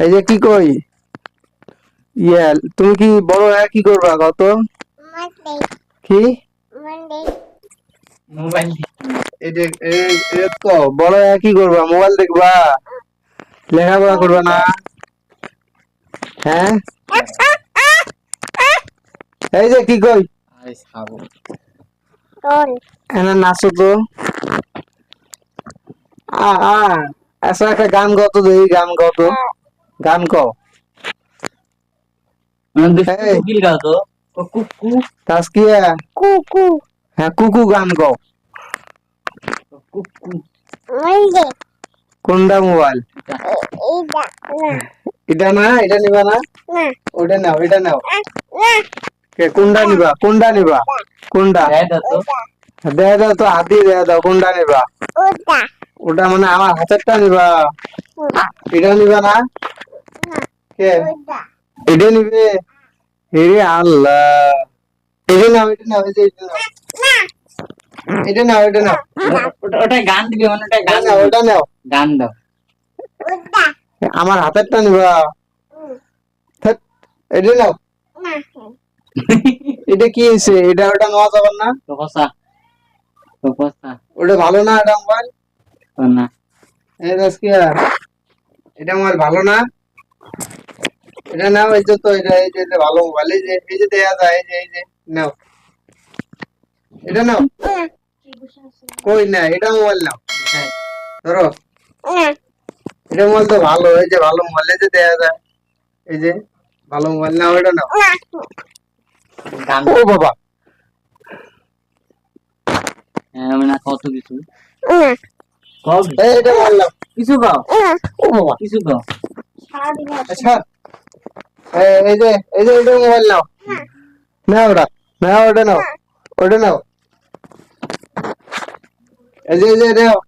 এই যে কি কই ইয়া তুমি কি বড় হয়ে কি করবা কত কি মোবাইল এটা এটা তো বড় হয়ে কি করবা মোবাইল দেখবা লেখাপড়া করবা না হ্যাঁ এই যে কি কই আইস খাবো এনা নাচো তো আ আচ্ছা একটা গান গাও তো দেখি গান গাও তো গান গাও এই কোকিল গাও তো কুকু তাসকিয়া কুকু হ্যাঁ কুকু গান গাও কুকু কোনটা মোবাইল এটা না এটা নিবা না ওটা নাও এটা নাও কে কোনটা নিবা কোনটা দেয়া দাও তো হাত দিয়ে দেয়া দাও কোনটা নিবা ওটা মানে আমার হাতেরটা নিবা এটা নিবা না কে এটা নিবে হেরে আল্লাহ এটা নাও এটা নাও এই যে এটা নাও এটা নাও ওটা গান দিবে মানে ওটা গান নাও ওটা নাও গান দাও আমার হাতেরটা নিবা ধ্যাৎ, এটা নাও এটা কি হয়েছে এটা ওটা নেওয়া যাবে না কপসা কপসা ওটা ভালো না এটা মোবাইল না এই তাসকিয়া এটা মোবাইল ভালো না এটা নাও এই যে তো এটা ভালো মোবাইল এই যে দেয়া যায় এই যে নাও এটা নাও কই না এটা মোবাইল নাও ধরো এটা মোবাইল তো ভালো এই যে ভালো মোবাইল এই যে দেয়া যায় এই যে ভালো মোবাইল নাও এটা নাও গান ও বাবা মানে কত কিছু এই এটা মোবাইল নাও কিছু গাও ও বাবা কিছু গাও আচ্ছা এই যে এটা মোবাইল নাও নাও ওটা নাও ওটা নাও এই যে নাও